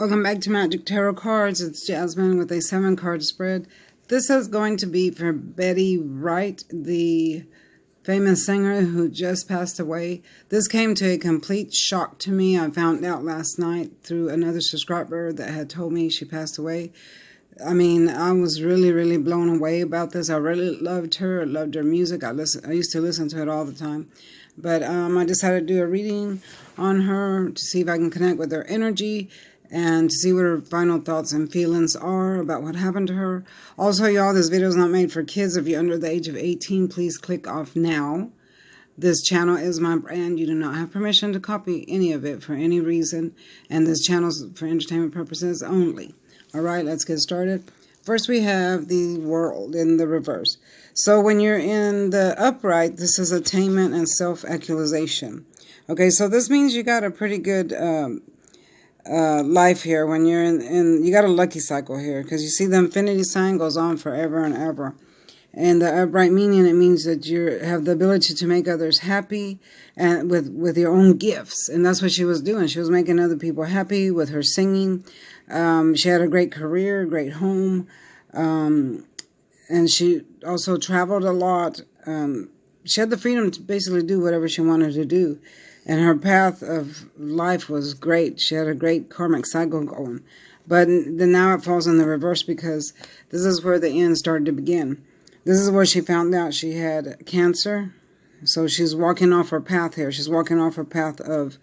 Welcome back to Magic Tarot Cards. It's Jasmine with a 7-card spread. This is going to be for Betty Wright, the famous singer who just passed away. This came to a complete shock to me. I found out last night through another subscriber that had told me she passed away. I mean, I was really blown away about this. I really loved her. I loved her music. I used to listen to it all the time. But I decided to do a reading on her to see if I can connect with her energy and to see what her final thoughts and feelings are about what happened to her. Also, y'all, this video is not made for kids. If you're under the age of 18, please click off now. This channel is my brand. You do not have permission to copy any of it for any reason. And this channel is for entertainment purposes only. All right, let's get started. First, we have the World in the reverse. So when you're in the upright, this is attainment and self-actualization. Okay, so this means you got a pretty good life here. When you're in you got a lucky cycle here, because you see the infinity sign goes on forever and ever. And the upright meaning, it means that you have the ability to make others happy and with your own gifts. And that's what she was doing. She was making other people happy with her singing. She had a great career, great home. And she also traveled a lot. She had the freedom to basically do whatever she wanted to do. And her path of life was great. She had a great karmic cycle going. But then now it falls in the reverse, because this is where the end started to begin. This is where she found out she had cancer. So she's walking off her path here. She's walking off her path of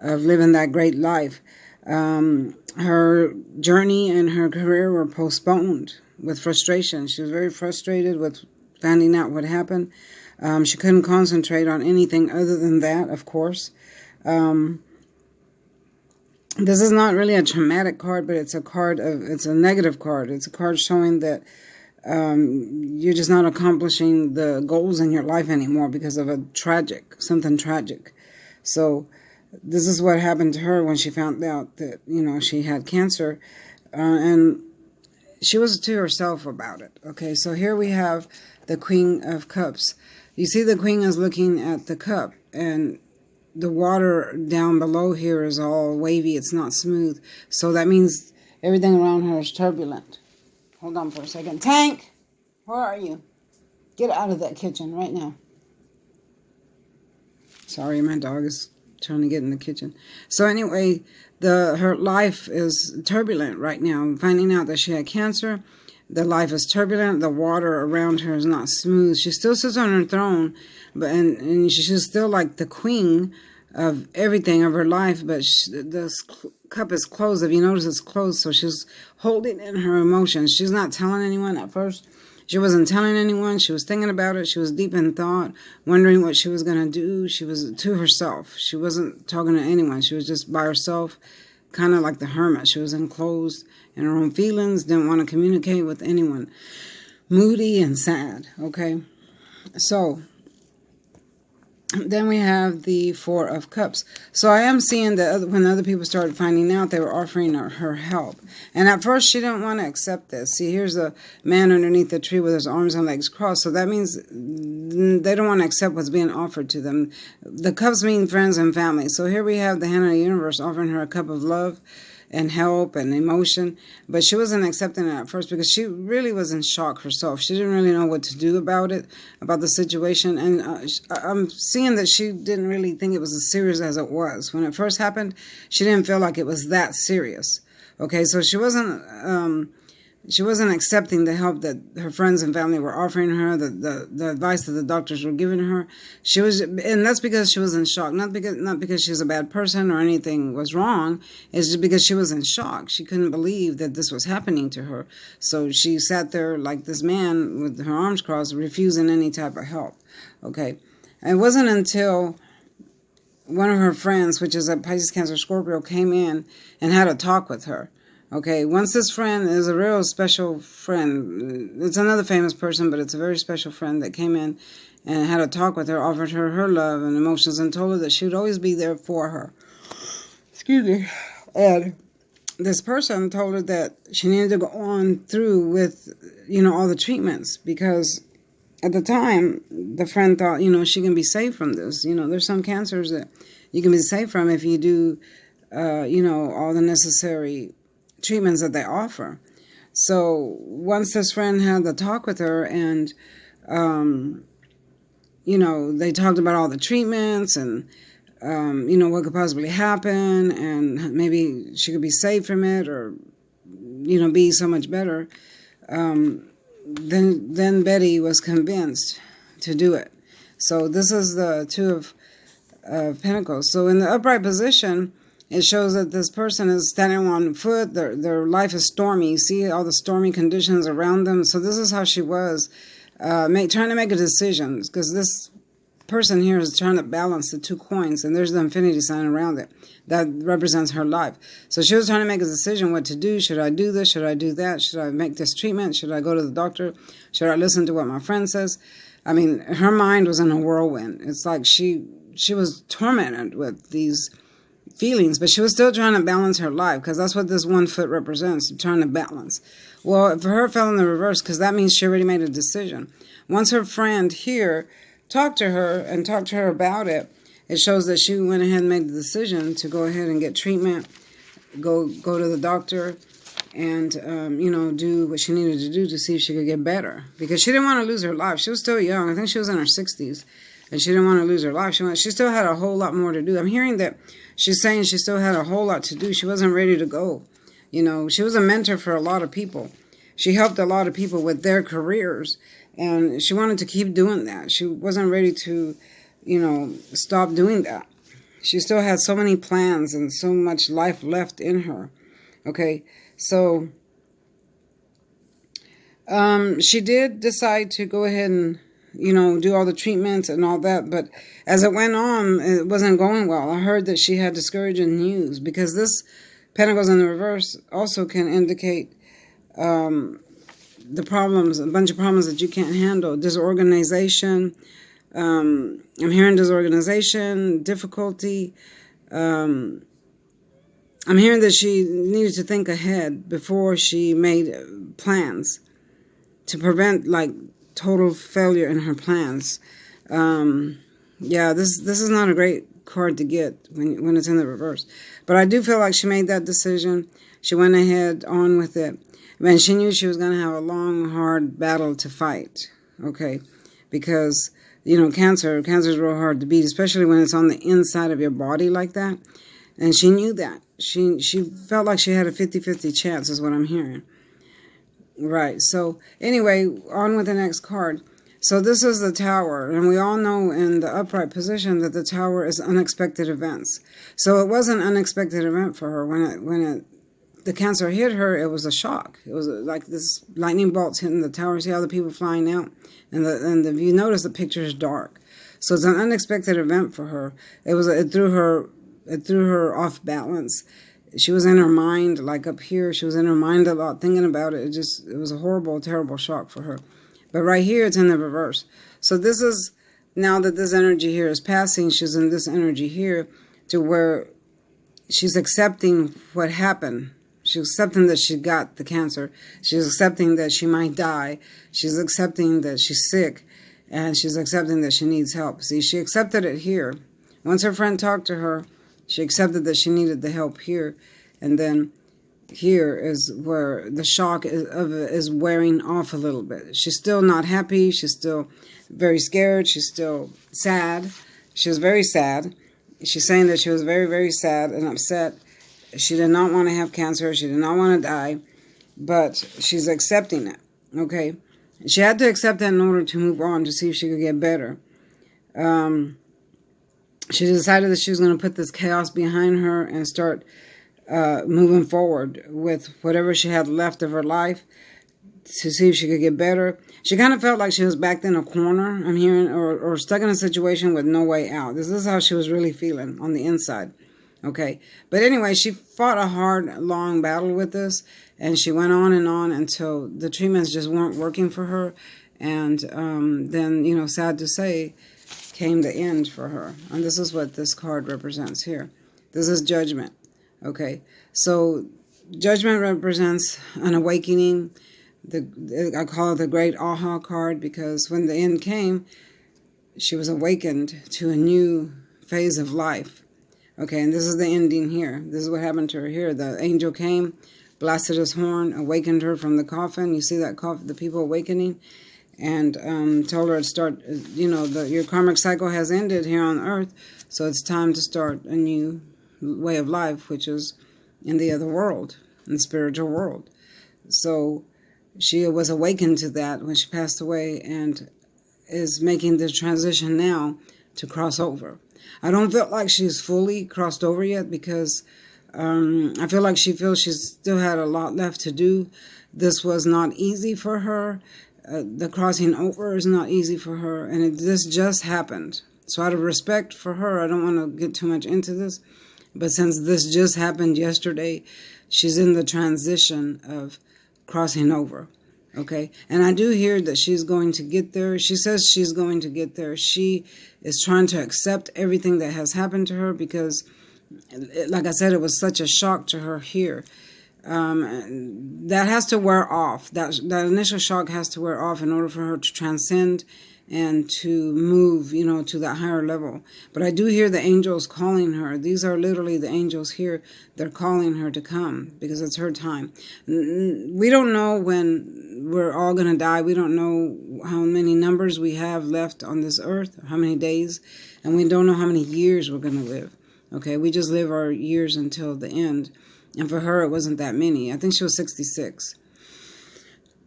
living that great life. Her journey and her career were postponed with frustration. She was very frustrated with finding out what happened. She couldn't concentrate on anything other than that, of course. This is not really a traumatic card, but it's a negative card. It's a card showing that you're just not accomplishing the goals in your life anymore because of something tragic. So this is what happened to her when she found out that, she had cancer. And she was to herself about it. Okay, so here we have the Queen of Cups. You see the Queen is looking at the cup, and the water down below here is all wavy. It's not smooth. So that means everything around her is turbulent. Hold on for a second. Tank, where are you? Get out of that kitchen right now. Sorry, my dog is trying to get in the kitchen. So anyway, her life is turbulent right now. Finding out that she had cancer, the life is turbulent. The water around her is not smooth. She still sits on her throne, but and she's still like the queen of everything of her life. But the cup is closed. If you notice, it's closed. So she's holding in her emotions. She's not telling anyone at first. She wasn't telling anyone. She was thinking about it. She was deep in thought, wondering what she was going to do. She was to herself. She wasn't talking to anyone. She was just by herself, kind of like the hermit. She was enclosed in her own feelings, didn't want to communicate with anyone. Moody and sad, okay? So then we have the Four of Cups. So I am seeing that when other people started finding out, they were offering her help. And at first, she didn't want to accept this. See, here's a man underneath the tree with his arms and legs crossed. So that means they don't want to accept what's being offered to them. The cups mean friends and family. So here we have the hand of the universe offering her a cup of love and help and emotion, but she wasn't accepting it at first because she really was in shock herself. She didn't really know what to do about the situation, and I'm seeing that she didn't really think it was as serious as it was. When it first happened, she didn't feel like it was that serious. Okay, so she wasn't accepting the help that her friends and family were offering her, the advice that the doctors were giving her. And that's because she was in shock. Not because she's a bad person or anything was wrong. It's just because she was in shock. She couldn't believe that this was happening to her. So she sat there like this man with her arms crossed, refusing any type of help. Okay, and it wasn't until one of her friends, which is a Pisces, Cancer, Scorpio, came in and had a talk with her. Okay, once this friend is a real special friend, it's another famous person, but it's a very special friend that came in and had a talk with her, offered her love and emotions, and told her that she would always be there for her. Excuse me. And this person told her that she needed to go on through with, all the treatments, because at the time, the friend thought, she can be saved from this. There's some cancers that you can be saved from if you do all the necessary treatments that they offer. So once this friend had the talk with her and, they talked about all the treatments and, what could possibly happen and maybe she could be saved from it or, be so much better, then Betty was convinced to do it. So this is the Two of Pentacles. So in the upright position, it shows that this person is standing on foot. Their life is stormy. You see all the stormy conditions around them. So this is how she was trying to make a decision, because this person here is trying to balance the two coins, and there's the infinity sign around it that represents her life. So she was trying to make a decision what to do. Should I do this? Should I do that? Should I make this treatment? Should I go to the doctor? Should I listen to what my friend says? I mean, her mind was in a whirlwind. It's like she was tormented with these feelings, but she was still trying to balance her life, because that's what this one foot represents, trying to balance. Well, for her, it fell in the reverse, because that means she already made a decision. Once her friend here talked to her about it, it shows that she went ahead and made the decision to go ahead and get treatment, go to the doctor, and, do what she needed to do to see if she could get better. Because she didn't want to lose her life. She was still young. I think she was in her 60s. And she didn't want to lose her life. She still had a whole lot more to do. I'm hearing that she's saying she still had a whole lot to do. She wasn't ready to go. She was a mentor for a lot of people. She helped a lot of people with their careers. And she wanted to keep doing that. She wasn't ready to, stop doing that. She still had so many plans and so much life left in her. Okay, so she did decide to go ahead and, do all the treatments and all that. But as it went on, it wasn't going well. I heard that she had discouraging news, because this Pentacles in the reverse also can indicate the problems, a bunch of problems that you can't handle. Disorganization. I'm hearing disorganization, difficulty. I'm hearing that she needed to think ahead before she made plans to prevent, total failure in her plans. This is not a great card to get when it's in the reverse. But I do feel like she made that decision. She went ahead on with it. And she knew she was going to have a long, hard battle to fight. Okay? Because, cancer is real hard to beat, especially when it's on the inside of your body like that. And she knew that. She felt like she had a 50-50 chance, is what I'm hearing. Right. So anyway, on with the next card. So this is the Tower, and we all know in the upright position that the Tower is unexpected events. So it was an unexpected event for her. When the Cancer hit her, it was a shock. It was like this lightning bolts hitting the Tower. See all the people flying out, and if you notice, the picture is dark. So it's an unexpected event for her. It threw her off balance. She was in her mind, like up here. She was in her mind a lot, thinking about it. It was a horrible, terrible shock for her. But right here, it's in the reverse. So this is, now that this energy here is passing, she's in this energy here to where she's accepting what happened. She's accepting that she got the cancer. She's accepting that she might die. She's accepting that she's sick. And she's accepting that she needs help. See, she accepted it here. Once her friend talked to her, she accepted that she needed the help here. And then here is where the shock is wearing off a little bit. She's still not happy. She's still very scared. She's still sad. She was very sad. She's saying that she was very, very sad and upset. She did not want to have cancer. She did not want to die. But she's accepting it. Okay? She had to accept that in order to move on, to see if she could get better. She decided that she was going to put this chaos behind her and start moving forward with whatever she had left of her life to see if she could get better. She kind of felt like she was backed in a corner, I'm hearing, or stuck in a situation with no way out. This is how she was really feeling on the inside. Okay. But anyway, she fought a hard, long battle with this, and she went on until the treatments just weren't working for her. And then, sad to say, came the end for her. And this is what this card represents here. This is Judgment. Okay. So Judgment represents an awakening. I call it the great aha card, because when the end came, she was awakened to a new phase of life. Okay, and this is the ending here. This is what happened to her here. The angel came, blasted his horn, awakened her from the coffin. You see that coffin, the people awakening, and told her to start, your karmic cycle has ended here on earth, so it's time to start a new way of life, which is in the other world, in the spiritual world. So she was awakened to that when she passed away and is making the transition now to cross over. I don't feel like she's fully crossed over yet because I feel like she feels she's still had a lot left to do. This was not easy for her. The crossing over is not easy for her, and this just happened. So out of respect for her, I don't want to get too much into this, but since this just happened yesterday, she's in the transition of crossing over. Okay, and I do hear that she's going to get there. She says she's going to get there. She is trying to accept everything that has happened to her because, like I said, it was such a shock to her here. That has to wear off. That initial shock has to wear off in order for her to transcend and to move, to that higher level. But I do hear the angels calling her. These are literally the angels here. They're calling her to come because it's her time. We don't know when we're all going to die. We don't know how many numbers we have left on this earth, how many days, and we don't know how many years we're going to live. Okay, we just live our years until the end. And for her, it wasn't that many. I think she was 66.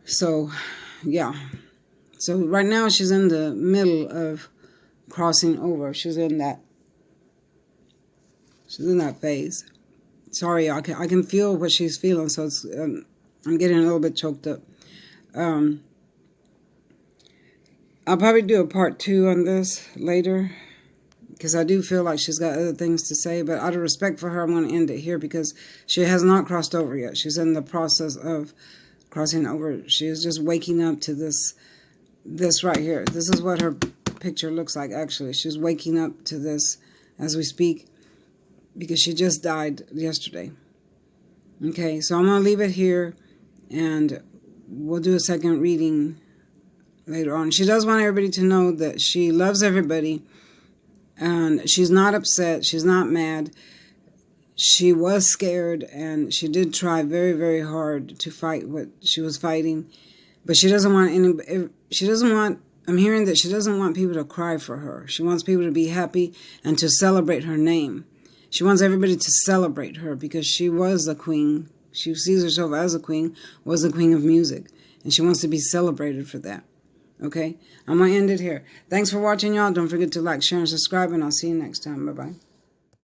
So, yeah. So right now she's in the middle of crossing over. She's in that phase. Sorry, I can feel what she's feeling, so it's I'm getting a little bit choked up. I'll probably do a part 2 on this later because I do feel like she's got other things to say, but out of respect for her, I'm going to end it here because she has not crossed over yet. She's in the process of crossing over. She is just waking up to this right here. This is what her picture looks like, actually. She's waking up to this as we speak because she just died yesterday. Okay, so I'm going to leave it here, and we'll do a second reading later on. She does want everybody to know that she loves everybody, and she's not upset. She's not mad. She was scared, and she did try very, very hard to fight what she was fighting. But she doesn't want I'm hearing that she doesn't want people to cry for her. She wants people to be happy and to celebrate her name. She wants everybody to celebrate her because she was a queen. She sees herself as a queen, was the queen of music. And she wants to be celebrated for that. Okay? I'm going to end it here. Thanks for watching, y'all. Don't forget to like, share, and subscribe, and I'll see you next time. Bye-bye.